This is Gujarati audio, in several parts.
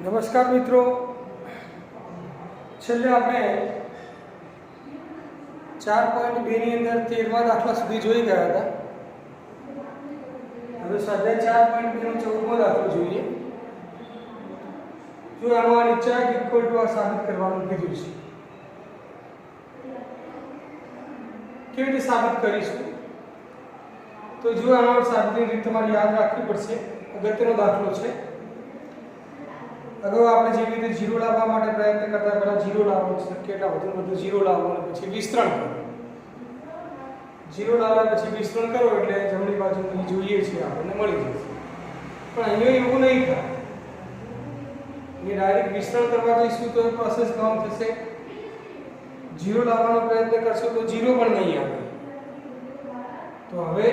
નમસ્કાર મિત્રો, છેલ્લે આપણે 4.2 ની અંદર 13મા દાખલા સુધી જોઈ ગયા હતા. હવે સ્વાધ્યાય 4.2 નો 14મો દાખલો જોઈએ. જો આમાં નિશ્ચયક ઇક્વલ ટુ આ સાબિત કરવાનું કીધું છે. કેવી રીતે સાબિત કરીશું? તો જો આનો સાબિતની રીત તમારે યાદ રાખવી પડશે. અગત્યનો દાખલો છે. અગાઉ આપણે જેવી રીતે 0 લાવવા માટે પ્રયત્ન કરતા પહેલા 0 લાવવાનો છે, કેટલા વધુ 0 લાવવાનો અને પછી વિસ્તરણ કરો. 0 લાવ્યા પછી વિસ્તરણ કરો એટલે જમણી બાજુ જે જોઈએ છે આપણને મળી જશે. પણ અહીંયા એવું નહીં થાય. એ ડાયરેક્ટ વિસ્તરણ કરવા જઈશું તો એ પ્રોસેસ કામ થશે. 0 લાવવાનો પ્રયત્ન કરશો તો 0 પણ નહીં આવે. તો હવે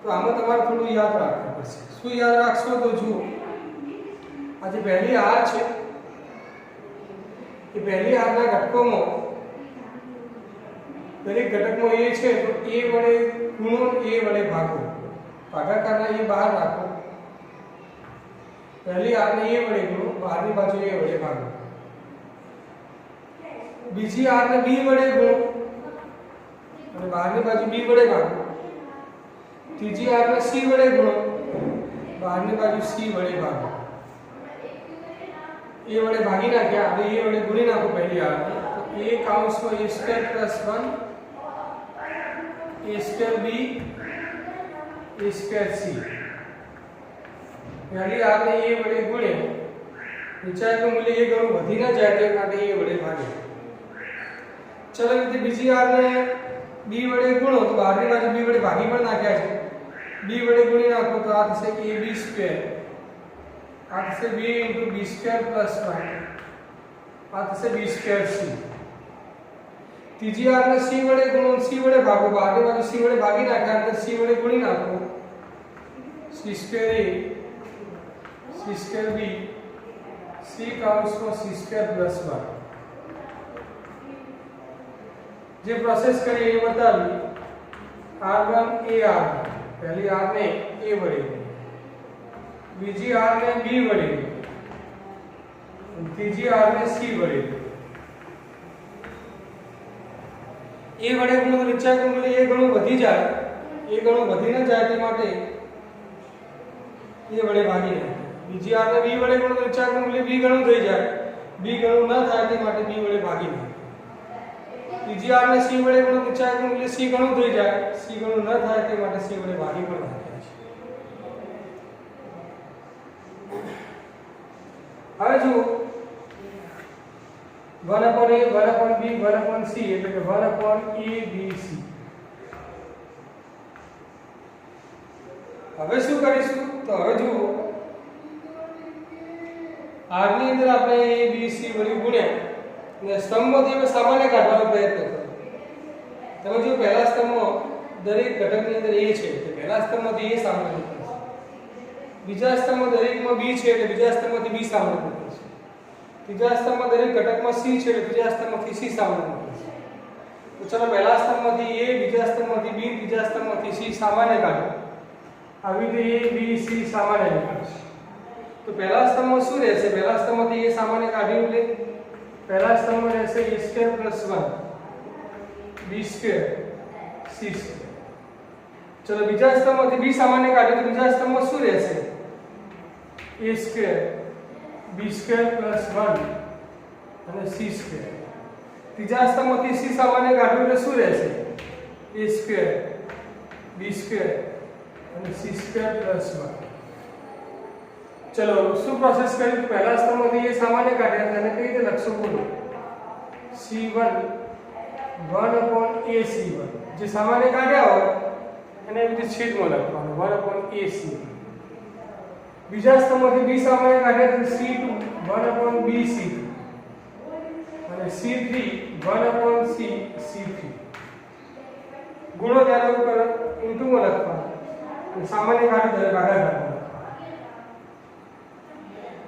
આમાં તમારે થોડું યાદ રાખવું પડશે. શું યાદ રાખશો? તો જુઓ, આ જે પહેલી હાર છે એ પહેલી હારના ઘટકોમાં દરેક ઘટકમાં a છે તો a વડે ગુણો, a વડે ભાગો. ભાગાકારના a બહાર રાખો. પહેલી હારને a વડે ગુણો, બહારની બાજુ a વડે ભાગો. બીજી હારને b વડે ગુણો અને બહારની બાજુ b વડે ભાગો. ત્રીજી હારને c વડે ગુણો, બહારની બાજુ c વડે ભાગો. a વડે ભાગી નાખ્યા, હવે a વડે ગુણી નાખો પહેલી હાર. તો a કાઉન્સમાં a square plus 1 a square b a square c. પહેલી હારને a વડે ગુણે નિશ્ચયકનું મૂલ્ય a ગણું વધી ન જાય તે માટે a વડે ભાગે. ચલો રીતે બીજી હારને b વડે ગુણો તો બહારની બાજુ b વડે ભાગી પણ નાખ્યા છે. b વડે ગુણી નાખો તો આ થશે ab સ્ક્વેર, આ થશે b * b સ્ક્વેર પ્લસ 1, આ થશે b સ્ક્વેર c. ત્રીજી હારને c વડે ગુણો, c વડે ભાગો, બહારની બાજુ c વડે ભાગી નાખ્યા એટલે c વડે ગુણી નાખો. c square a c square b c કાઉન્સમાં c square plus 1. જે પ્રોસેસ કરી એ બતાવી. r1 a r, પહેલી હારને a વડે, બીજી હારને b વડે, ત્રીજી હારને c વડે. a વડે ગુણો તો નિશ્ચયકનું મૂલ્ય a ગણું વધી જાય. a ગણું વધી ન જાય તે માટે a વડે ભાગી નાખો. બીજી હારને b વડે ગુણો તો નિશ્ચયકનું મૂલ્ય b ગણું થઈ જાય. b ગણું ન થાય તે માટે b વડે ભાગી નાખો. ત્રીજી હારને c વડે ગુણો તો નિશ્ચયકનું મૂલ્ય c ગણું થઈ જાય. c ગણું ન થાય તે માટે c વડે ભાગી પણ નાખ્યા છે. હવે જુઓ, 1/a 1/b 1/c એટલે કે 1/abc. હવે શું કરીશું? તો હવે જુઓ, r ની અંદર આપણે a b c વડે ગુણ્યા અને સ્તંભમાંથી હવે સામાન્ય કાઢવાનો પ્રયત્ન કરો. તમે જો પહેલા સ્તંભમાં દરેક ઘટકની અંદર a છે એટલે પહેલા સ્તંભમાંથી a સામાન્ય નીકળશે. બીજા સ્તંભમાં દરેકમાં b છે એટલે બીજા સ્તંભમાંથી b સામાન્ય નીકળશે. ત્રીજા સ્તંભમાં દરેક ઘટકમાં c છે એટલે ત્રીજા સ્તંભમાંથી c સામાન્ય નીકળશે. તો ચલો પહેલા સ્તંભમાંથી a, બીજા સ્તંભમાંથી b, ત્રીજા સ્તંભમાંથી c સામાન્ય કાઢો. આવી રીતે a b c સામાન્ય નીકળશે. તો પહેલા સ્તંભમાં શું રહેશે? પહેલા સ્તંભમાંથી a સામાન્ય કાઢ્યું એટલે પહેલા સ્તંભમાં રહેશે a square plus 1 b square c square. ચલો બીજા સ્તંભમાંથી b સામાન્ય કાઢ્યું તો બીજા સ્તંભમાં શું રહેશે? a square b square plus 1 અને c સ્ક્વેર. ત્રીજા સ્તંભમાંથી c સામાન્ય કાઢ્યું એટલે શું રહેશે? a સ્ક્વેર b સ્ક્વેર અને c સ્ક્વેર પ્લસ 1. ચલો શું પ્રોસેસ કરી? પહેલા સ્તંભમાંથી a સામાન્ય કાઢ્યા તેને કઈ રીતે લખશો? બોલો, c1 1/ac1. જે સામાન્ય કાઢ્યા હોય એને એ રીતે છેદમાં લખવાનું 1/ac1. બીજા સ્તંભમાંથી b સામાન્ય કાઢ્યા તો c2 1/bc2 અને c3 1/c3. ગુણો ત્યારે ઉપર ઇન્ટુમાં લખવાનું અને સામાન્ય કાઢી ત્યારે ભાગાકાર.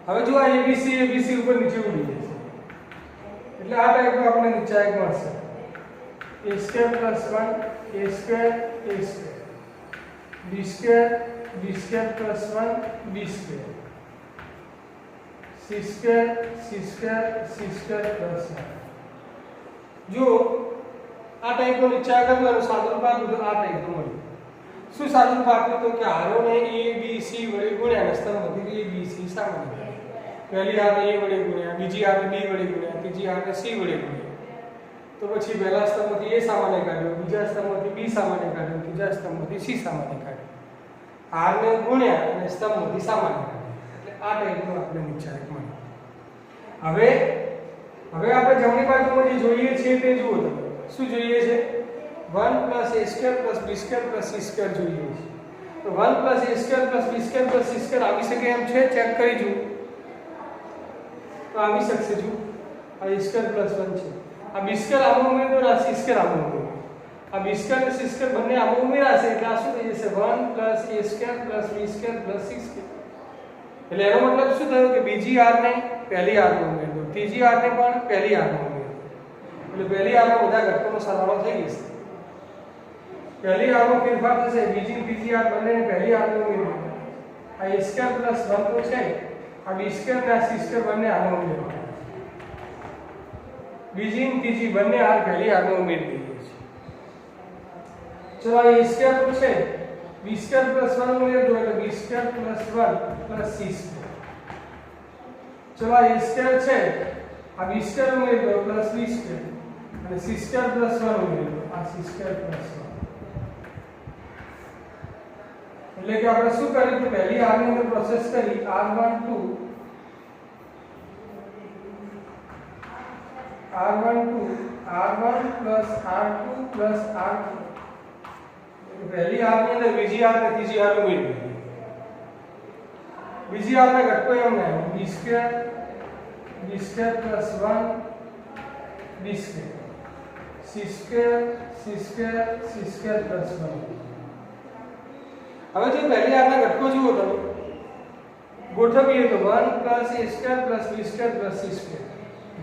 હવે જો આ abc ઉપર નીચે ઉડી જશે એટલે આ ટાઈપનું આપણે નિશ્ચયક મળશે. a square plus 1 a square b square b square plus 1 b square. c square plus 1. જો આ ટાઈપનો નીચે આગળ મારું સાદુરૂપ આપ્યું તો આ ટાઈપનું મળ્યું. શું સાદુરૂપ આપ્યું તો કે આરો ને a b c વડે ગુણ્યા અને સ્તંભમાંથી a b c સામાન્ય કાઢ્યા. પહેલી આર a વડે ગુણ્યા, બીજી આર b વડે ગુણ્યા, ત્રીજી આર c વડે ગુણ્યા. તો પછી પહેલા સ્તંભમાંથી a સામાન્ય કાઢ્યો, બીજા સ્તંભમાંથી b સામાન્ય કાઢ્યો, ત્રીજા સ્તંભમાંથી c સામાન્ય કાઢ્યો. આર ને ગુણ્યા અને સ્તંભમાંથી સામાન્ય કાઢ્યો. એટલે આ ટાઈપનું આપણે નિચાયક મળ્યું. હવે આપણે જમણી બાજુમાં જે જોઈએ છે તે જુઓ તમે. શું જોઈએ છે? 1 + a² + b² + c² જોઈએ છે. તો 1 + a² + b² + c² આવી શકે એમ છે? ચેક કરી જુઓ. તો આવી શકશે. જુઓ આ a² + 1 છે. આ b² આમાં ઉમેરો અને આ c² આમાં ઉમેરો. આ b² અને c² બંને આમાં ઉમેરાશે એટલે આ શું થઈ જશે? 1 + a² + b² + c². એટલે એનો મતલબ શું થયો કે બીજી આર ને પહેલી આર માં ઉમેરો, ત્રીજી આર ને પણ પહેલી આર માં ઉમેરો. એટલે પહેલી આર માં બધા ઘટકોનો સરવાળો થઈ જશે. પહેલી આર માં ફેરફાર થશે, બીજી ત્રીજી આર બંનેને પહેલી આર માં ઉમેરો. આ a² + 1 તો છે, આ b² અને આ c² બંને આમાં ઉમેરો. બીજી અને ત્રીજી બંને આર પહેલી આર માં ઉમેરી દઈએ છીએ. ચલો આ a² તો છે, b² + 1 ઉમેરજો એટલે b² + 1 + c². ચલો આ a² છે, આ b² ઉમેરજો પ્લસ b² અને c² + 1 ઉમેરજો આ c² + 1. એટલે કે આપણે શું કર્યું કે પહેલી આર ની અંદર પ્રોસેસ કરી r12 r1 + r2 + r3. પહેલી આર ની અંદર બીજી આર ને ત્રીજી આર ઉમેરી દીધી. બીજી આર ના ઘટકો એમ ને b² + 1 b² c² + 1. હવે જો પહેલી આર ના ઘટકો જુઓ તમે ગોઠવીએ તો 1 + a² + b² + c²,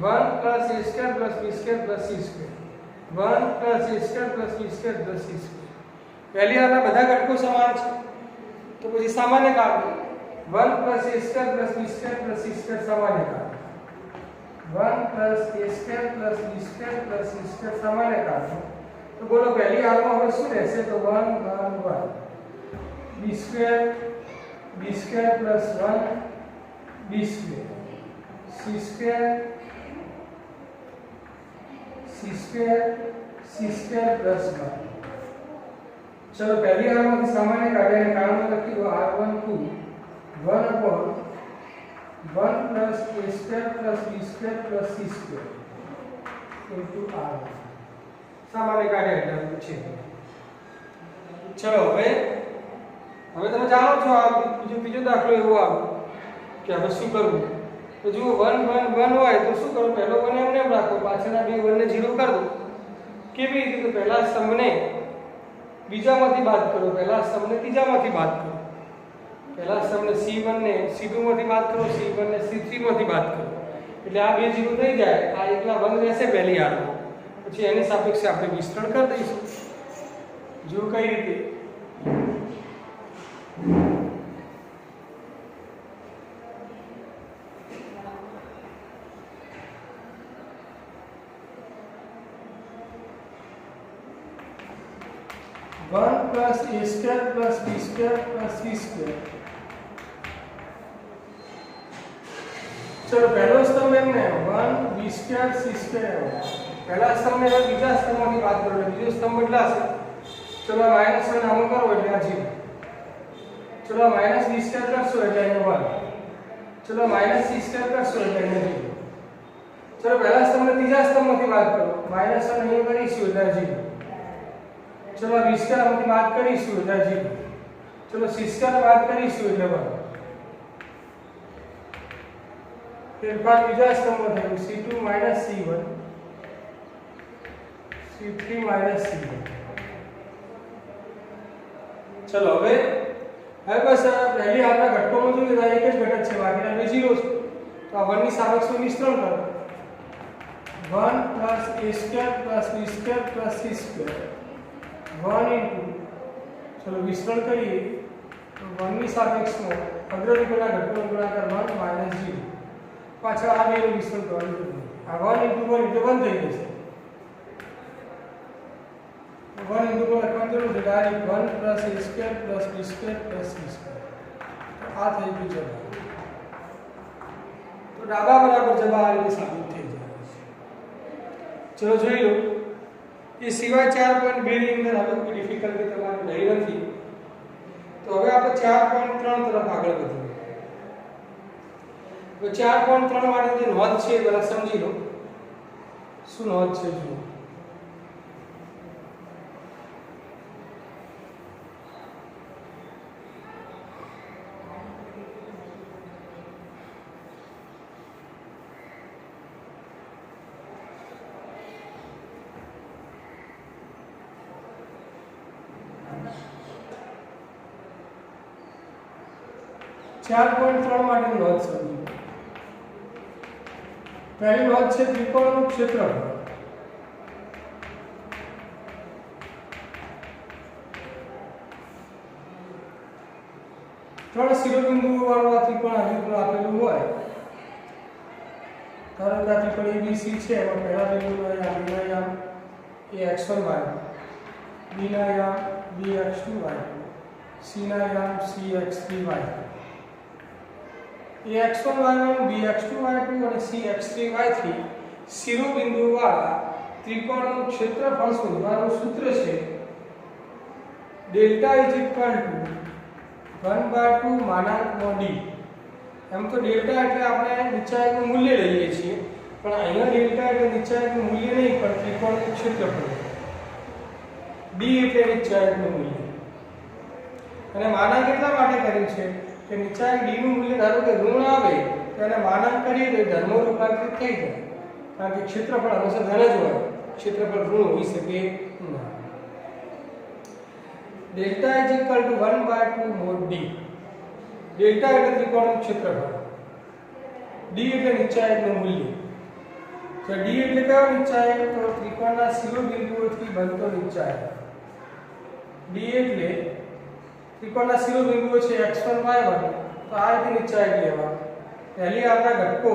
1 + a² + b² + c², 1 + a² + b² + c². પહેલી આરના બધા ઘટકો સમાન છે તો પછી સામાન્ય કાઢો. 1 + a² + b² + c² સામાન્ય કાઢો. 1 + a² + b² + c² સામાન્ય કાઢો. તો બોલો પહેલી આરમાં હવે શું રહેશે? તો 1 1 1 b² + 1 b² c² + 1. चलो पहली आर में सामान्य काढे અને કારણ લખી દો r12 1/1 + a² + b² + c² * r. સામાન્ય કાઢે એટલે છે. ચલો હવે તમે જાણો છો આ બીજો દાખલો એવો આવ્યો કે હવે શું કરવું? તો જો 1 1 1 હોય તો શું કરો? પહેલો 1 એમને એમ રાખો, પાછળના બે 1 ને 0 કરી દો. કેવી રીતે? તો પહેલા સ્તંભને બીજામાંથી બાદ કરો, પહેલા સ્તંભને ત્રીજામાંથી બાદ કરો. પહેલા સ્તંભને c1 ને c2 માંથી બાદ કરો, c1 ને c3 માંથી બાદ કરો. એટલે આ બે 0 થઈ જાય, આ એકલા 1 રહેશે પહેલી આરમાં. પછી એની સાપેક્ષે આપણે વિસ્તરણ કરી દઈશું. જો કઈ રીતે? +a² + b² + c². चलो पहलो स्तंभ एमने 1 b² c² पहला स्तंभ ने बीजा स्तंभમાંથી બાદ કરો એટલે બીજો સ્તંભ બદલાશે. ચલો -1 આમ કરો એટલે આ 0. ચલો -b² કરશો એટલે અહીંયા 1. ચલો -c² કરશો એટલે અહીંયા 0. ચલો પહેલા સ્તંભને ત્રીજા સ્તંભમાંથી બાદ કરો. -1 અહીંયા કરીશું એટલે 0. चलो b² માંથી બાદ કરીશું એટલે 0. ચલો c² બાદ કરીશું એટલે 1. ફેરફાર બીજા સ્તંભમાં થયું c2 - c1 c3 - c1. ચલો હવે બસ પહેલી આરના ઘટકોમાં જોઈએ તો એક જ ઘટક છે, બાકીના બે 0 છે. તો આ 1 ની સાપેક્ષમાં વિસ્તરણ કરો. 1 + a² + b² + c². 1 * चलो विस्तरण करिए तो 1 ની સાપેક્ષમાં અગ્રરેખાના ઘટકોનો ગુણાકાર 1 - 0 પાછળ આ બેનું વિસ્તરણ કરવાની જરૂર નથી. આ 1 × 1 એટલે 1 થઈ જશે. 1 × 1 લખવાની જરૂર છે. Direct 1 + a² + b² + c². તો આ થઈ ગયું જવાબ. તો ડાબા બરાબર જવાબ આ રીતે સાબિત થઈ જાય છે. ચલો જોઈ લો. એ સિવાય 4.2 ની અંદર હવે કોઈ ડિફિકલ્ટી તમારે નહીં નથી. તો હવે આપણે 4.3 તરફ આગળ વધીએ. તો 4.3 માટે જે નોંધ છે એ પહેલા સમજી લો. શું નોંધ છે જુઓ. ચાર પોઈન્ટ 3 માટેની નોંધ સમજો. પહેલી નોંધ છે ત્રિકોણનું ક્ષેત્રફળ. ત્રણ શિરોબિંદુઓ વાળું આ ત્રિકોણ આવી રીતનું આપેલું હોય. ધારો કે આ ત્રિકોણ ABC છે. એમાં પહેલા બિંદુનો યામ B ના યામ એ x1 y1, B ના યામ B x2 y2, C ના યામ C x3 y3. એ x1 y1 b x2 y2 અને c x3 y3 શિરોબિંદુઓ વાળા ત્રિકોણનું ક્ષેત્રફળ શોધવાનું સૂત્ર છે ડેલ્ટા = 1/2 d. એમ તો ડેલ્ટા એટલે આપણે નિશ્ચાયકનું મૂલ્ય લઈએ છીએ, પણ અહીંયા ડેલ્ટા એટલે નિશ્ચાયકનું મૂલ્ય નહીં પણ ત્રિકોણનું ક્ષેત્રફળ. d એટલે નિશ્ચાયકનું મૂલ્ય. અને માનાંક એટલા માટે કર્યું છે કે નિશ્ચાયક d નું મૂલ્ય ધારો કે ઋણ આવે તો એને માનાંક કરીએ તો ધન રૂપાંતરિત થઈ જાય. કારણ કે ક્ષેત્રફળ હંમેશા ધન જ હોય, ક્ષેત્રફળ ઋણ હોઈ શકે નહીં. Delta = 1/2 d. ડેલ્ટા એટલે ત્રિકોણનું ક્ષેત્રફળ, d એટલે નિશ્ચાયકનું મૂલ્ય. તો d એટલે કયો નિશ્ચાયક? તો ત્રિકોણના શિરોબિંદુઓથી બનતો નિશ્ચાયક. d એટલે ત્રિકોણના શિરોબિંદુઓ છે x1 y1. તો આ રીતે નિશ્ચાયક લેવા. પહેલી આપણા ઘટકો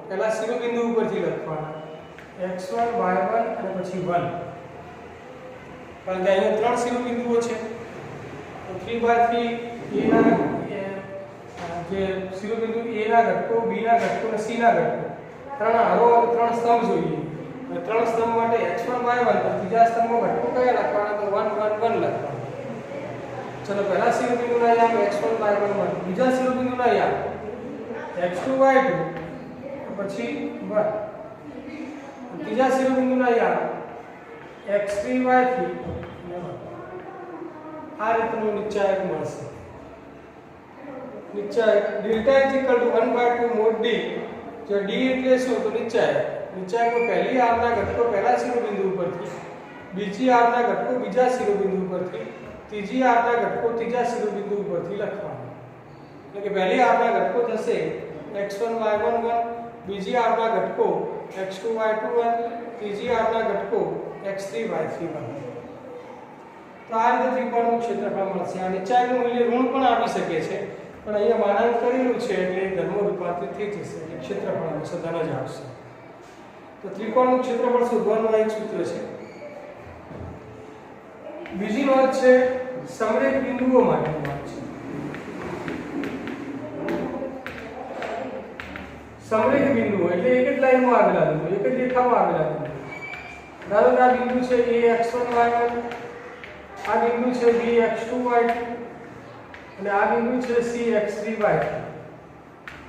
પહેલા શિરોબિંદુ ઉપરથી લખવાના x1 y1 અને પછી 1. કારણ કે અહીંયા ત્રણ શિરોબિંદુઓ છે. તો 3/3 a ના જે શિરોબિંદુ a ના ઘટકો, b ના ઘટકો અને c ના ઘટકો ત્રણ હારો ત્રણ સ્તંભ જોઈએ. અને ત્રણ સ્તંભ માટે x1 y1 તો ત્રીજા સ્તંભમાં ઘટકો કયા લખવાના? તો 1 1 1 લખવાના. चलो पहला शिरोबिंदुना याम x1 y1 1, બીજા શિરોબિંદુના યામ x2 y2 પછી 1, ત્રીજા શિરોબિંદુના યામ x3 y3 અને 1. આ રીતનું નિશ્ચાયક મળશે. નિશ્ચાયક ડેલ્ટા = 1/2 d. જો d એટલે શું? તો નિશ્ચાયક. નિશ્ચાયકમાં પહેલી આરના ઘટકો પહેલા શિરોબિંદુ ઉપરથી, બીજી આરના ઘટકો બીજા શિરોબિંદુ ઉપરથી, ત્રીજી આરના ઘટકો ત્રીજા શિરોબિંદુ ઉપરથી લખવાના. એટલે કે પહેલી આરના ઘટકો થશે x1 y1 1, બીજી આરના ઘટકો x2 y2 1, ત્રીજી આરના ઘટકો x3 y3 1. તો આ રીતે ત્રિકોણનું ક્ષેત્રફળ મળશે. આ નિશ્ચાયકનું મૂલ્ય ઋણ પણ આવી શકે છે, પણ અહીંયા માનાંક કરેલું છે એટલે ધનમાં રૂપાંતરિત થઈ જશે. એટલે ક્ષેત્રફળ હંમેશા ધન જ આવશે. તો ત્રિકોણનું ક્ષેત્રફળ શોધવાનું એક સૂત્ર છે. બીજી નોંધ છે સમરેખ બિંદુઓ માટેની વાત છે. સમરેખ બિંદુઓ એટલે એક જ લાઈનમાં આવેલા બિંદુ, એક જ રેખામાં આવેલા બિંદુ. ધારો કે આ બિંદુ છે a x1 y1, આ બિંદુ છે b x2 y2 અને આ બિંદુ છે c x3 y3.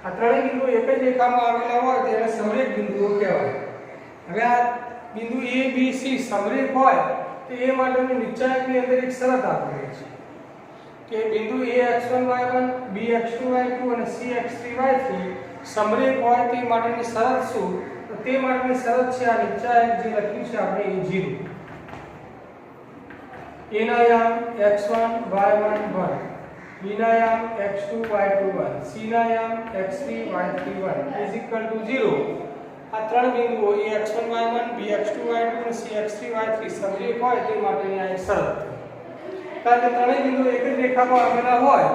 આ ત્રણેય બિંદુઓ એક જ રેખામાં આવેલા હોય તેને સમરેખ બિંદુઓ કહેવાય. હવે આ બિંદુ a b c સમરેખ હોય તો એ માટેની નિશ્ચાયકની અંદર એક શરત આપેલી છે કે બિંદુ a x1 y1, b x2 y2 અને c x3 y3 સમરેખ હોય તે માટેની શરત શું? તો તે માટેની શરત છે આ નિશ્ચાયક જે લખ્યું છે આપણે a0. a ના યામ x1 y1 1, b ના યામ x2 y2 1, c ના યામ x3 y3 1 = 0. આ ત્રણ બિંદુઓ a x1 y1, b x2 y2 અને c x3 y3 સમરેખ હોય તે માટેની આ એક શરત. કારણ કે ત્રણેય બિંદુઓ એક જ રેખામાં આવેલા હોય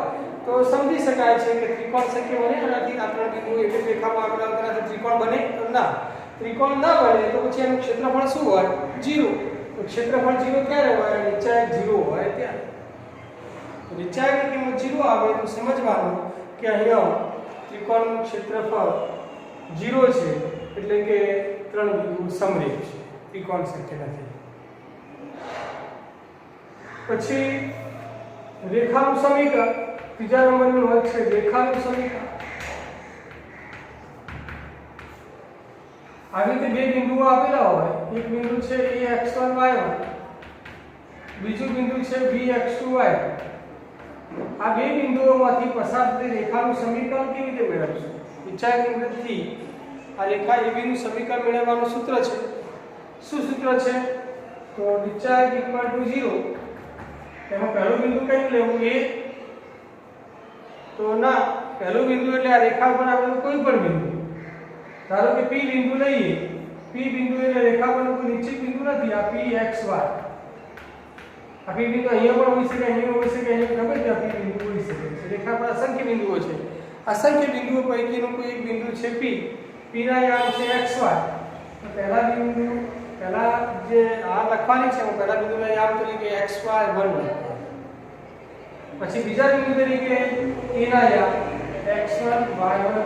તો સમજી શકાય છે કે ત્રિકોણ શક્ય બને. આનાથી આ ત્રણ બિંદુઓ એક જ રેખામાં આવેલા હોય તેનાથી ત્રિકોણ બને તો ના, ત્રિકોણ ના બને તો પછી એનું ક્ષેત્રફળ શું હોય? 0. તો ક્ષેત્રફળ 0 ક્યારે હોય? નિચાયક 0 હોય ત્યારે. તો નિચાયકની કિંમત 0 આવે તો સમજવાનું કે અહીંયા ત્રિકોણનું ક્ષેત્રફળ 0 છે એટલે કે 3 બિંદુ સમરેખ છે, ત્રિકોણ શક્ય નથી. પછી રેખાનું સમીકરણ ત્રીજા નંબરનું હોય છે રેખાનું સમીકરણ. આવી રીતે બે બિંદુઓ આપેલા હોય, એક બિંદુ છે ax1 y1, બીજું બિંદુ છે bx2 y2. આ બે બિંદુઓમાંથી પસાર થતી રેખાનું સમીકરણ કેવી રીતે મેળવશું? નિચાયકની મદદથી આ રેખા AB નું સમીકરણ મેળવવાનું સૂત્ર છે. શું સૂત્ર છે? તો નિચાયક = 0. એમાં પહેલું બિંદુ કયું લેવું? A. તો ના, પહેલું બિંદુ એટલે આ રેખા પર આવેલું કોઈ પણ બિંદુ. ધારો કે P બિંદુ લઈએ. P બિંદુ એટલે રેખા પરનું કોઈ નિશ્ચિત બિંદુ નથી. આ P x y. આ P બિંદુ અહીંયા પણ હોઈ શકે, અહીંયા હોઈ શકે, અહીંયા ગમે ત્યાં P બિંદુ હોઈ શકે છે. રેખા પર અસંખ્ય બિંદુઓ છે. અસંખ્ય બિંદુઓ પૈકીનું કોઈ એક બિંદુ છે P. P ના યામ છે x y. તો પહેલા બિંદુ પહેલા જે આ લખવાની છે, હું પહેલા બિંદુના યામ તરીકે x y 1 લખું. પછી બીજા બિંદુ તરીકે A ના યામ x1 y1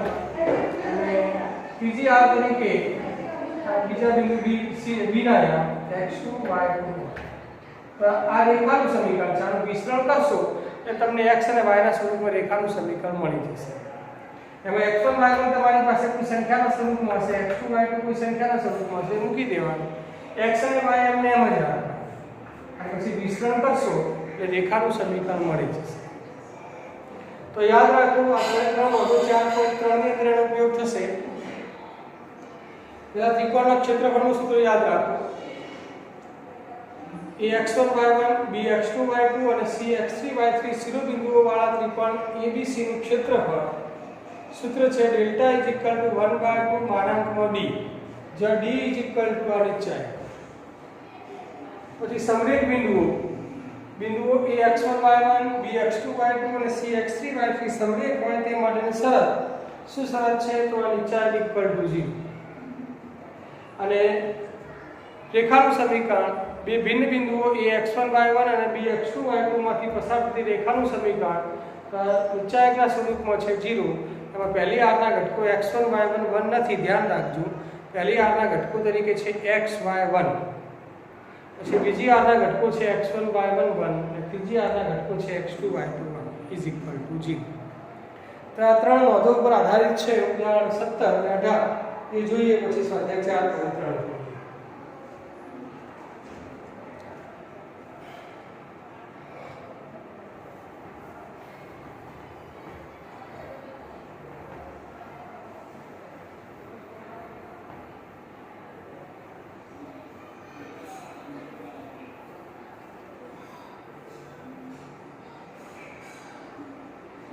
અને ત્રીજી આ તરીકે બીજા બિંદુ B ના યામ x2 y2. તો આ રેખાનું સમીકરણ છે. આનું વિસ્તરણ કરશો એટલે તમને x અને y ના સ્વરૂપમાં રેખાનું સમીકરણ મળી જશે. એમાં x1 y1 તમારી પાસે કોઈ સંખ્યાના સ્વરૂપમાં હશે, x2 y2 કોઈ સંખ્યાના સ્વરૂપમાં હશે, મૂકી દેવાનું. x અને y એમને એમ જ રાખવાના. અને પછી વિસ્તરણ કરશો એટલે રેખાનું સમીકરણ મળી જશે. તો યાદ રાખો આપણે 3.4.3 ની અંદર એનો ઉપયોગ થશે. પેલા ત્રિકોણના ક્ષેત્રફળનું સૂત્ર યાદ રાખો. ax1 y1 bx2 y2 અને cx3 y3 શિરોબિંદુઓ વાળા ત્રિકોણ ABC નું ક્ષેત્રફળ સૂત્ર છે ડેલ્ટા = 1/2 માનાંકમાં d, જ્યાં d = આ નિચાયક. પછી સમરેખ બિંદુઓ ax1 y1 bx2 y2 અને cx3 y3 સમરેખ હોય તે માટેની શરત. શું શરત છે? તો આ નિચાયક = 0. અને રેખાનું સમીકરણ બે ભિન્ન બિંદુઓ ax1 y1 અને bx2 y2 માંથી પસાર થતી રેખાનું સમીકરણ નિચાયકના સ્વરૂપમાં છે 0. એમાં પહેલી આરના ઘટકો x1 y1 1 નથી, ધ્યાન રાખજો. પહેલી આરના ઘટકો તરીકે છે x y1, પછી બીજી આરના ઘટકો છે x1 y1 1 અને ત્રીજી આરના ઘટકો છે x2 y2 1 = 0. તો આ ત્રણ નોંધો પર આધારિત છે. ઉદાહરણ 17 અને 18 એ જોઈએ, પછી સ્વાધ્યાય 4.3.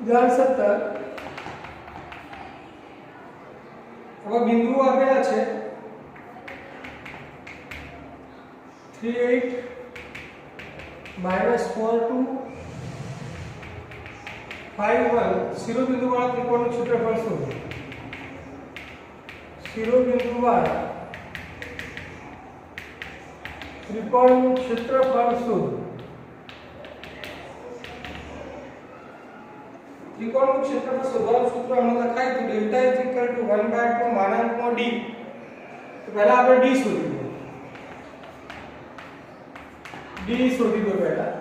ઉદાહરણ 17. હવે બિંદુઓ આપેલા છે 3 8 -4 2 5 1. શિરોબિંદુ વાળા ત્રિકોણનું ક્ષેત્રફળ શું? શિરોબિંદુ વાળા ત્રિકોણનું ક્ષેત્રફળ શું? ત્રિકોણનું ક્ષેત્રફળ શોધવાનું સૂત્ર હમણાં લખાય તો ડેલ્ટા = 1/2 માનાંકમાં d. તો પહેલા આપણે d શોધી દો. d શોધી દો પહેલા.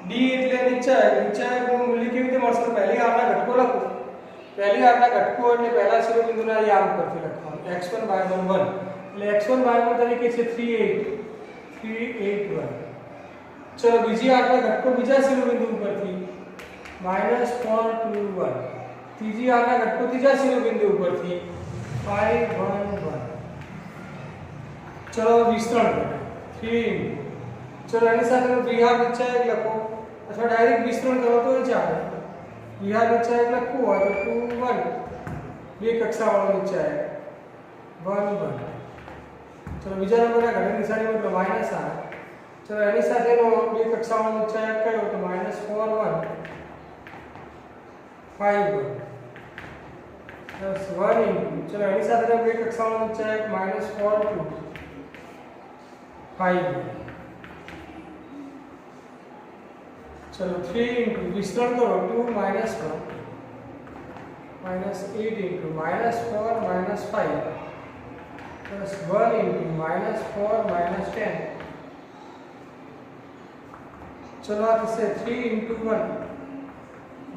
d એટલે નિચાયકનું મૂલ્ય કેવી રીતે મળશે? પહેલી આરના ઘટકો લખો. પહેલી આરના ઘટકો એટલે પહેલા શિરોબિંદુના યામ પરથી લખવાનું. x1 y1 1 એટલે x1 y1 તરીકે છે 3 8 1. ચલો બીજી આરના ઘટકો બીજા શિરોબિંદુ ઉપરથી -4 2 1. ત્રીજી આના ઘટકો ત્રીજા શિરોબિંદુ ઉપરથી 5 1 1. ચલો વિસ્તરણ કરો. 3. ચલો એની સાથે દ્વિઘાત નિચાયક લખો અથવા ડાયરેક્ટ વિસ્તરણ કરો તો ચાલે. દ્વિઘાત નિચાયક લખવું હોય તો 2 1. બે કક્ષાવાળો નિચાયક 1 1. ચલો બીજા નંબરના ઘટકની નિશાની મતલબ -8. ચલો એની સાથેનો બે કક્ષાવાળો નિચાયક કયો તો -4 1 5 1. प्लस 1 इंटू चलो एनी साथ में एक कक्षाओं में चाहे -4 टू 5 चलो 3 इंटू विस्तरण करो 2 -1 -8 इंटू -4 -5 प्लस 1 इंटू -4 -10 चलो आप इसे 3 into 1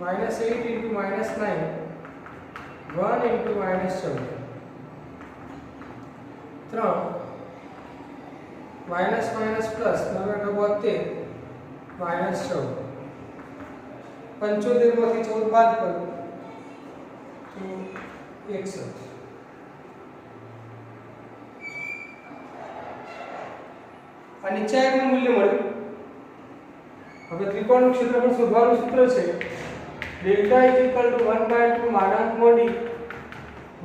-8 into -9 1 into -14 3 minus minus plus 9 -14 -14 માંથી 14 બાદ કરો તો 61 આ નીચે એકનું મૂલ્ય મળ્યું હવે ત્રિકોણનું ક્ષેત્રફળ શોધવાનું સૂત્ર છે ડેલ્ટા = 1/2 માનાંકમાં d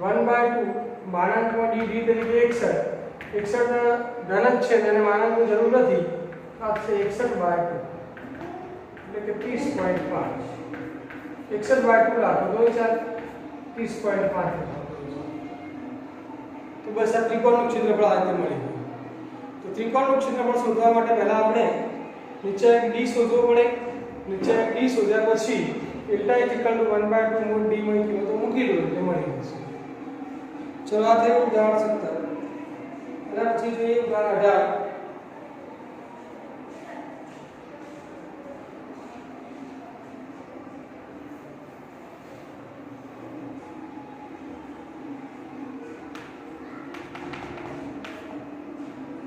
1/2 માનાંકમાં d તરીકે 61 ધન જ છે તેને માનાંકની જરૂર નથી આ છે 61/2 એટલે કે 30.5 61/2 લાખો તો 30.5 તો બસ આ ત્રિકોણનું ક્ષેત્રફળ આ રીતે મળી ગયું તો ત્રિકોણનું ક્ષેત્રફળ શોધવા માટે પહેલા આપણે નીચે એક d શોધવો પડે નીચે એક d શોધ્યા પછી ડેલ્ટા = 1/2 mod d માં કિંમતો મૂકી દો એટલે મળી જશે ચલો આ થયું ઉદાહરણ 17 એના પછી જોઈએ ઉદાહરણ 18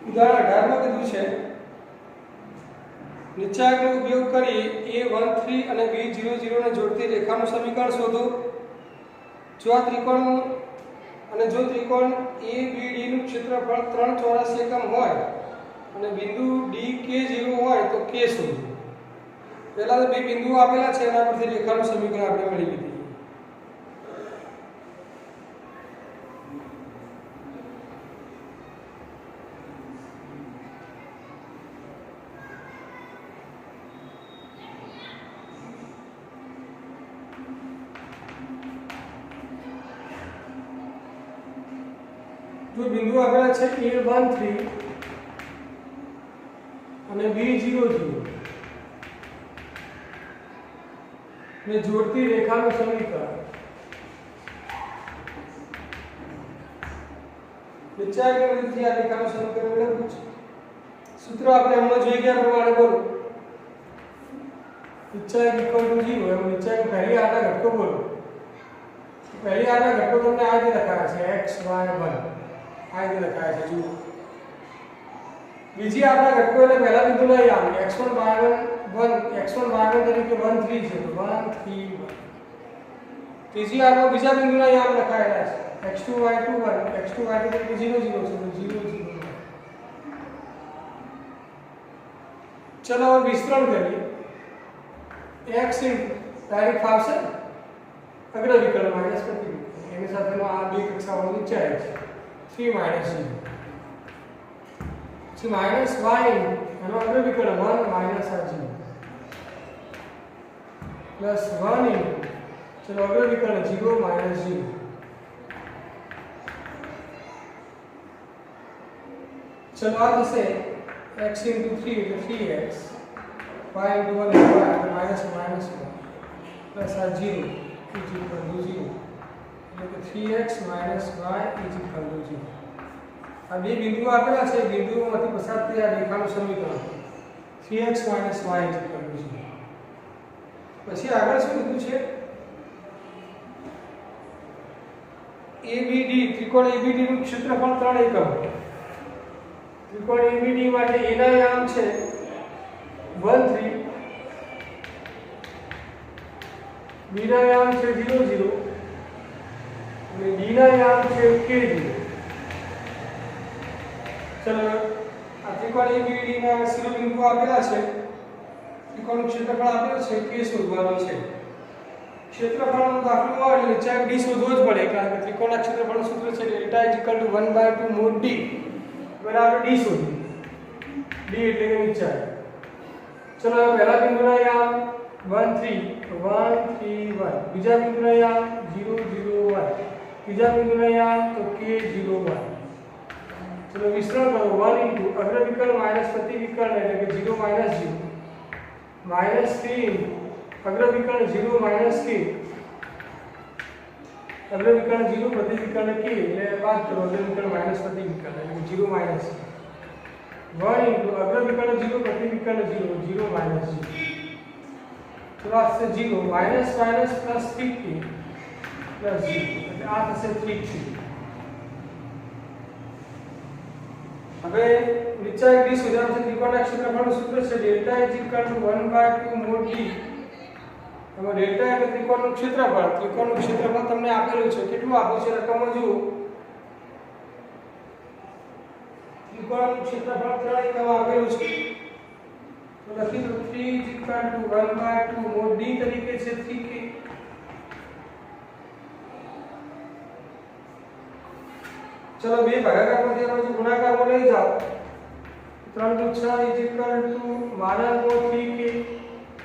ઉદાહરણ 18 માં કીધું છે નીચેનો ઉપયોગ કરી a13 અને b00 ને જોડતી રેખાનું સમીકરણ શોધો જો આ ત્રિકોણ અને જો ત્રિકોણ ABD નું ક્ષેત્રફળ 3 ચોરસ એકમ હોય અને બિંદુ DK0 હોય તો K શોધો પહેલા તો બે બિંદુઓ આપેલા છે એના પરથી રેખાનું સમીકરણ આપણે મેળવી લીધું जो बिंदु आवेला છે A13 અને B00 ને જોડતી રેખાનું સમીકરણ વિચાર કે વિધિ આ રેખાનું સમીકરણ મેળવવું છે સૂત્ર આપણે હમણાં જોઈ ગયા પ્રમાણે બોલો વિચાર = 0 એમ વિચાર પહેલી આના ઘટકો બોલો પહેલી આના ઘટકો તમને આ રીતે લખાયા છે x y 1 આ રીતે લખાય છે જુઓ બીજી આપણા ઘટકો એટલે પહેલા બિંદુના યામ x1 y1 તરીકે 1 3 છે તો 1 3 1 ત્રીજી આપણા બીજા બિંદુના યામ લખાયેલા છે x2 y2 1 x2 y2 તરીકે 0 0 છે તો 0 0 ચલો હવે વિસ્તરણ કરીએ x ડાયરેક્ટ ફાવશે અગ્ર વિકલ માઈનસ પ્રતિ એની સાથેનો આ બે કક્ષાઓનો નીચે આવે છે 3 minus 0 so minus y એનો અગ્ર વિકલ 1 minus r 0 plus 1 into ચલો અગ્ર વિકલ 0 minus 0 ચલો આ થશે x into 3 એટલે 3x y into 1 એટલે y minus minus 1 plus r 0 is equal to 0 એટલે કે 3x minus y is equal to 0 આ બે બિંદુઓ આપેલા છે બિંદુઓમાંથી પસાર થતા રેખાનું સમીકરણ 3x minus y is equal to 0 પછી આગળ શું કીધું છે ABD ત્રિકોણ ABD નું ક્ષેત્રફળ 3 એકમ ત્રિકોણ ABD માટે a ના યામ છે 1 3 b ના યામ છે 0 0 અને d ના યામ છે k0 ચલો આ ત્રિકોણ ABD ના શિરોબિંદુ આપેલા છે ત્રિકોણનું ક્ષેત્રફળ આપેલું છે k શોધવાનું છે ક્ષેત્રફળનો દાખલો હોય એટલે નીચે d શોધવો જ પડે કારણ કે ત્રિકોણના ક્ષેત્રફળનું સૂત્ર છે ડેલ્ટા = 1/2 mod d બરાબર d શોધીએ d એટલે કે નીચે ચલો પહેલા બિંદુના યામ 1 3 1 3 1 બીજા બિંદુના યામ 0 0 1 ત્રીજા બિંદુને અહીંયા તો k0y. ચલો વિસ્તરણ કરો 1 ઇન્ટુ અગ્ર વિકર્ણ માઈનસ પ્રતિ વિકર્ણ એટલે કે 0 માઈનસ 0 માઈનસ 3 અગ્ર વિકર્ણ 0 માઈનસ k અગ્ર વિકર્ણ 0 પ્રતિ વિકર્ણ k એટલે બાદ કરો અગ્ર વિકર્ણ માઈનસ પ્રતિ વિકર્ણ એટલે 0 માઈનસ 1 ઇન્ટુ અગ્ર વિકર્ણ 0 પ્રતિ વિકર્ણ 0 0 માઈનસ 0 તો આ થશે 0 minus minus plus 3k plus 0 એટલે આ થશે 3k. હવે નીચા એક ડી સુધાર છે ત્રિકોણના ક્ષેત્રફળનું સૂત્ર છે delta is equal to 1/2 mode d. એમાં ડેલ્ટા એટલે ત્રિકોણનું ક્ષેત્રફળ તમને આપેલું છે. કેટલું આપ્યું છે રકમો જુઓ. ત્રિકોણનું ક્ષેત્રફળ 3 એકમ આપેલું છે તો લખી દો 3 is equal to 1/2 mode d તરીકે છે 3k. चलो बे भागाकार માંથી આપણે ગુણાકારમાં લઈ જાઓ 3 * 6 ઇઝ ઇક્વલ ટુ માનક 3k.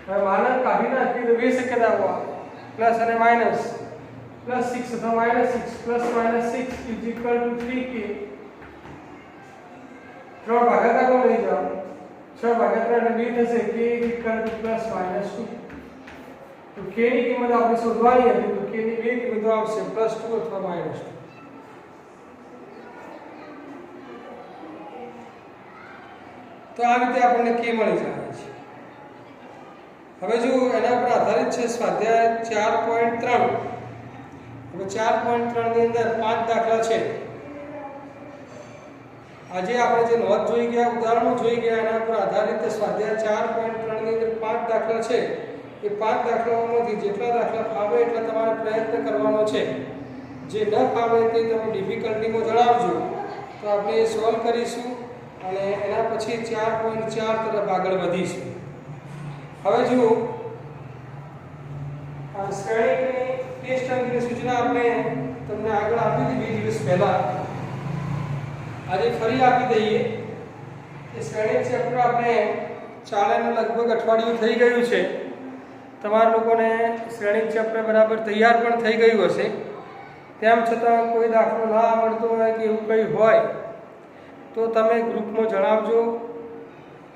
હવે માનક કાઢી નાખી તો બે શક્યતા હોવા પ્લસ અને માઈનસ પ્લસ 6 અથવા minus 6 plus minus 6 is equal to 3k. 3 ભાગાકારમાં લઈ જાઓ 6 ભાગ્યા 3 એટલે 2 થશે k is equal to plus minus 2. તો k ની કિંમત આપણે શોધવાની હતી તો k ની બે કિંમતો આવશે પ્લસ 2 અથવા માઈનસ 2. તો આ રીતે આપણને k મળી જાય છે. હવે જો એના પર આધારિત છે સ્વાધ્યાય 4.3. હવે 4.3 ની અંદર 5 દાખલા છે. આજે આપણે જે નોંધ જોઈ ગયા ઉદાહરણો જોઈ ગયા એના પર આધારિત સ્વાધ્યાય 4.3 ની અંદર 5 દાખલા છે. એ 5 દાખલાઓમાંથી જેટલા દાખલા ફાવે એટલા તમારે પ્રયત્ન કરવાનો છે. જે ન ફાવે તે તમે ડિફિકલ્ટીમાં જણાવજો તો આપણે એ સોલ્વ કરીશું અને એના પછી 4.4 તરફ આગળ વધીશું. હવે જુઓ આ શ્રેણીકની ટેસ્ટ અંગની સૂચના આપણે તમને આગળ આપી હતી 2 દિવસ પહેલા. આજે ફરી આપી દઈએ. એ શ્રેણીક ચેપ્ટર આપણે ચાલેને લગભગ અઠવાડિયું થઈ ગયું છે. તમારા લોકોને શ્રેણીક ચેપ્ટર બરાબર તૈયાર પણ થઈ ગયું હશે. તેમ છતાં કોઈ દાખલો ના આવડતો હોય કે એવું કંઈ હોય તો તમે ગ્રુપમાં જણાવજો.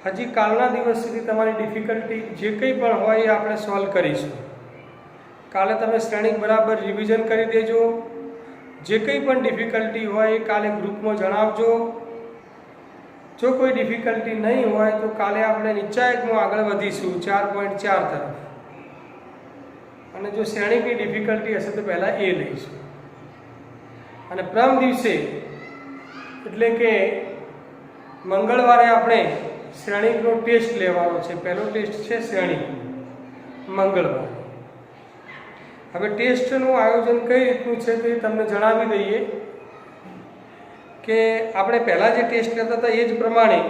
હજી કાલના દિવસ સુધી તમારી ડિફિકલ્ટી જે કંઈ પણ હોય એ આપણે સોલ્વ કરીશું. કાલે તમે શ્રેણીક બરાબર રિવિઝન કરી દેજો. જે કંઈ પણ ડિફિકલ્ટી હોય એ કાલે ગ્રુપમાં જણાવજો. જો કોઈ ડિફિકલ્ટી નહીં હોય તો કાલે આપણે નીચા એકમાં આગળ વધીશું 4.4 તરફ. અને જો શ્રેણીકની ડિફિકલ્ટી હશે તો પહેલાં એ લઈશું. અને પ્રથમ દિવસે એટલે કે મંગળવારે આપણે શ્રેણીકનો ટેસ્ટ લેવાનો છે. પહેલો ટેસ્ટ છે શ્રેણીક મંગળવારે. હવે ટેસ્ટનું આયોજન કઈ રીતનું છે તે તમને જણાવી દઈએ કે આપણે પહેલાં જે ટેસ્ટ કરતા હતા એ જ પ્રમાણે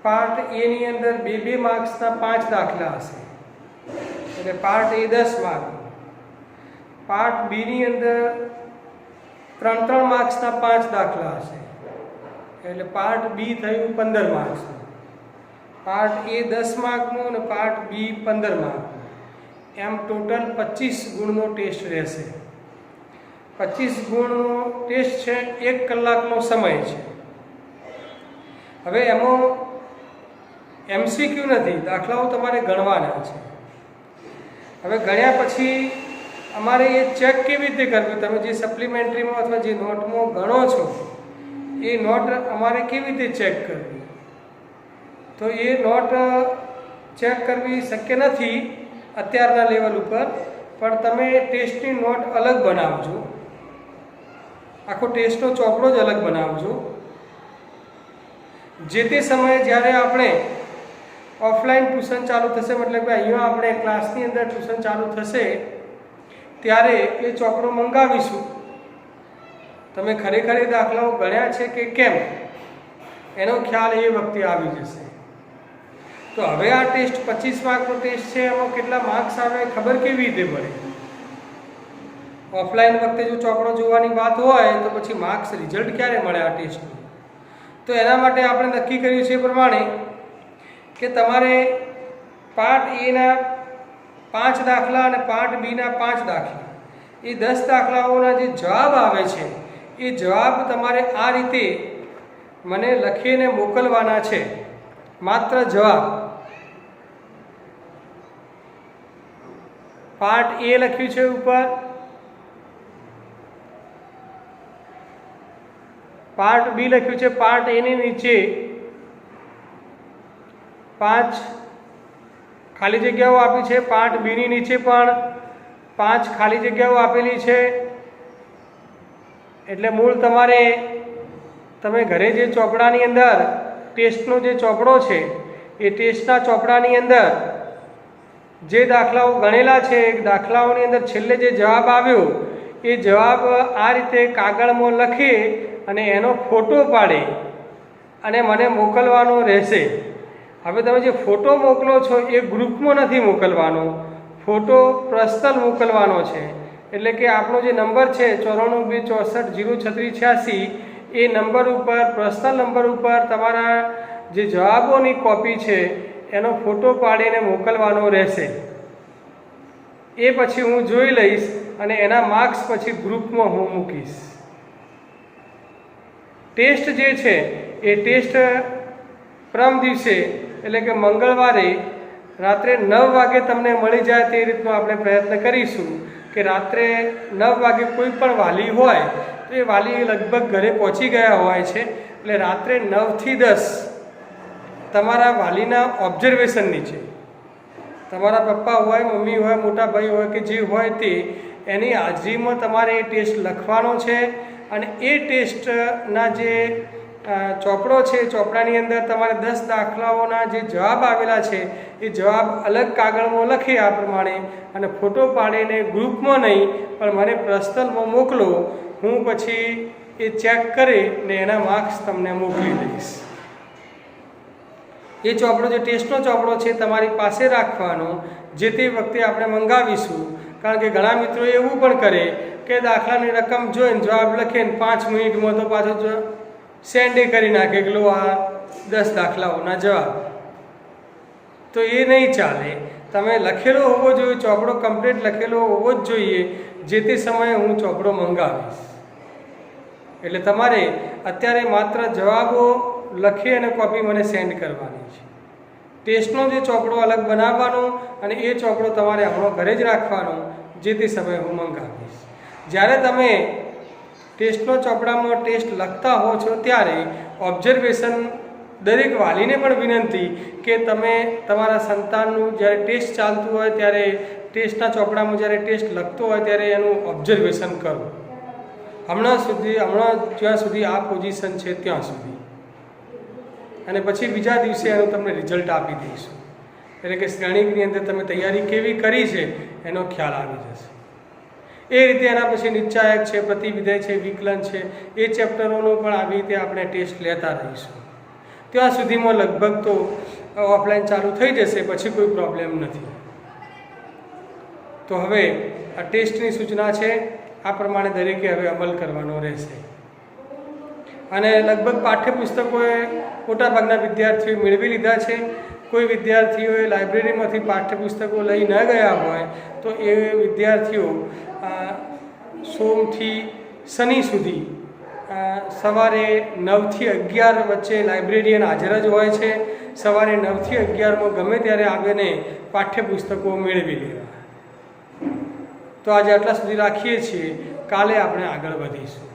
પાર્ટ એ ની અંદર 2 માર્ક્સના 5 દાખલા હશે. એટલે પાર્ટ એ 10 માર્ક, પાર્ટ બી ની અંદર 3 માર્ક્સના 5 દાખલા હશે. એટલે પાર્ટ બી થયું 15 માર્ક્સનું. પાર્ટ એ 10 માર્કનું અને પાર્ટ બી 15 માર્કનું. એમ ટોટલ 25 ગુણનો ટેસ્ટ રહેશે. 25 ગુણનો ટેસ્ટ છે. 1 કલાકનો સમય છે. હવે એમાં એમસીક્યુ નથી, દાખલાઓ તમારે ગણવાના છે. હવે ગણ્યા પછી અમારે એ ચેક કેવી રીતે કરવું? તમે જે સપ્લિમેન્ટરીમાં અથવા જે નોટમાં ગણો છો એ નોટ અમારે કેવી રીતે ચેક કરવી? તો એ નોટ ચેક કરવી શક્ય નથી અત્યારના લેવલ ઉપર, પણ તમે ટેસ્ટની નોટ અલગ બનાવજો. આખો ટેસ્ટનો ચોપડો જ અલગ બનાવજો. જે તે સમયે જ્યારે આપણે ઓફલાઈન ટ્યુશન ચાલુ થશે, મતલબ કે અહીંયા આપણે ક્લાસની અંદર ટ્યુશન ચાલુ થશે ત્યારે એ ચોપડો મંગાવીશું. તમે ખરેખર એ દાખલાઓ ગણ્યા છે કે કેમ એનો ખ્યાલ એ વખતે આવી જશે. તો હવે આ ટેસ્ટ 25 માર્કનો ટેસ્ટ છે, એમાં કેટલા માર્ક્સ આવે ખબર કેવી રીતે પડે? ઓફલાઈન વખતે જો ચોપડો જોવાની વાત હોય તો પછી માર્ક્સ રિઝલ્ટ ક્યારે મળે આ ટેસ્ટનું? તો એના માટે આપણે નક્કી કર્યું છે એ પ્રમાણે કે તમારે પાર્ટ એના 5 દાખલા અને પાર્ટ બીના 5 દાખલા એ 10 દાખલાઓના જે જવાબ આવે છે એ જવાબ તમારે આ રીતે મને લખીને મોકલવાના છે. માત્ર જવાબ. પાર્ટ એ લખ્યું છે ઉપર, પાર્ટ બી લખ્યું છે. પાર્ટ એ ની નીચે 5 ખાલી જગ્યાઓ આપી છે. પાર્ટ બી ની નીચે પણ 5 ખાલી જગ્યાઓ આપેલી છે. એટલે મૂળ તમારે તમે ઘરે જે ચોપડાની અંદર ટેસ્ટનો જે ચોપડો છે એ ટેસ્ટના ચોપડાની અંદર જે દાખલાઓ ગણેલા છે એ દાખલાઓની અંદર છેલ્લે જે જવાબ આવ્યો એ જવાબ આ રીતે કાગળમાં લખી અને એનો ફોટો પાડી અને મને મોકલવાનો રહેશે. હવે તમે જે ફોટો મોકલો છો એ ગ્રુપમાં નથી મોકલવાનો, ફોટો પર્સનલ મોકલવાનો છે. એટલે કે આપણો જે નંબર છે 9426403686 એ નંબર ઉપર, પર્સનલ નંબર ઉપર તમારા જે જવાબોની કોપી છે એનો ફોટો પાડીને મોકલવાનો રહેશે. એ પછી હું જોઈ લઈશ અને એના માર્ક્સ પછી ગ્રુપમાં હું મૂકીશ. ટેસ્ટ જે છે એ ટેસ્ટ પરમ દિવસે એટલે કે મંગળવારે રાત્રે 9 વાગે તમને મળી જાય તે રીતનો આપણે પ્રયત્ન કરીશું કે રાત્રે 9 વાગે કોઈ પણ વાલી હોય તો એ વાલી લગભગ ઘરે પહોંચી ગયા હોય છે. એટલે રાત્રે 9 થી 10 તમારા વાલીના ઓબ્ઝર્વેશનની છે. તમારા પપ્પા હોય, મમ્મી હોય, મોટા ભાઈ હોય કે જે હોય તે એની હાજરીમાં તમારે એ ટેસ્ટ લખવાનો છે. અને એ ટેસ્ટના જે ચોપડો છે ચોપડાની અંદર તમારે 10 દાખલાઓના જે જવાબ આવેલા છે એ જવાબ અલગ કાગળમાં લખી આ પ્રમાણે અને ફોટો પાડીને ગ્રુપમાં નહીં પણ મને પર્સનલમાં મોકલો. હું પછી એ ચેક કરીને એના માર્ક્સ તમને મોકલી દઈશ. એ ચોપડો જે ટેસ્ટનો ચોપડો છે તમારી પાસે રાખવાનો, જે તે વખતે આપણે મંગાવીશું. કારણ કે ઘણા મિત્રો એવું પણ કરે કે દાખલાની રકમ જોઈને જવાબ લખીને 5 મિનિટમાં તો પાછો સેન્ડે કરી નાખે કે લો આ 10 દાખલાઓના જવાબ. તો એ નહીં ચાલે. તમે લખેલો હોવો જોઈએ, ચોપડો કમ્પ્લીટ લખેલો હોવો જ જોઈએ. જે તે સમયે હું ચોપડો મંગાવીશ. એટલે તમારે અત્યારે માત્ર જવાબો લખી અને કોપી મને સેન્ડ કરવાની છે. ટેસ્ટનો જે ચોપડો અલગ બનાવવાનો અને એ ચોપડો તમારે હમણાં ઘરે જ રાખવાનો, જે તે સમયે હું મંગાવીશ. જ્યારે તમે ટેસ્ટનો ચોપડામાં ટેસ્ટ લખતા હો છો ત્યારે ઓબ્ઝર્વેશન દરેક વાલીને પણ વિનંતી કે તમે તમારા સંતાનનું જ્યારે ટેસ્ટ ચાલતું હોય ત્યારે ટેસ્ટના ચોપડામાં જ્યારે ટેસ્ટ લખતો હોય ત્યારે એનું ઓબ્ઝર્વેશન કરો. હમણાં જ્યાં સુધી આ પોઝિશન છે ત્યાં સુધી, અને પછી બીજા દિવસે એનું તમને રિઝલ્ટ આપી દઈશું. એટલે કે શ્રેણીની અંદર તમે તૈયારી કેવી કરી છે એનો ખ્યાલ આવી જશે. એ રીતે એના પછી નિશ્ચાયક છે, પ્રતિવિધેય છે, વિકલન છે, એ ચેપ્ટરોનો પણ આવી રીતે આપણે ટેસ્ટ લેતા રહીશું. ત્યાં સુધીમાં લગભગ તો ઓફલાઈન ચાલુ થઈ જશે, પછી કોઈ પ્રોબ્લેમ નથી. તો હવે આ ટેસ્ટની સૂચના છે આ પ્રમાણે દરેકે હવે અમલ કરવાનો રહેશે. અને લગભગ પાઠ્યપુસ્તકોએ મોટાભાગના વિદ્યાર્થીઓ મેળવી લીધા છે. કોઈ વિદ્યાર્થીઓએ લાઇબ્રેરીમાંથી પાઠ્યપુસ્તકો લઈ ન ગયા હોય તો એ વિદ્યાર્થીઓ સોમથી શનિ સુધી સવારે 9 થી 11 વચ્ચે લાઇબ્રેરિયન હાજર જ હોય છે. સવારે 9 થી 11માં ગમે ત્યારે આવીને પાઠ્યપુસ્તકો મેળવી લેવા. તો આજે આટલા સુધી રાખીએ છીએ. કાલે આપણે આગળ વધીશું.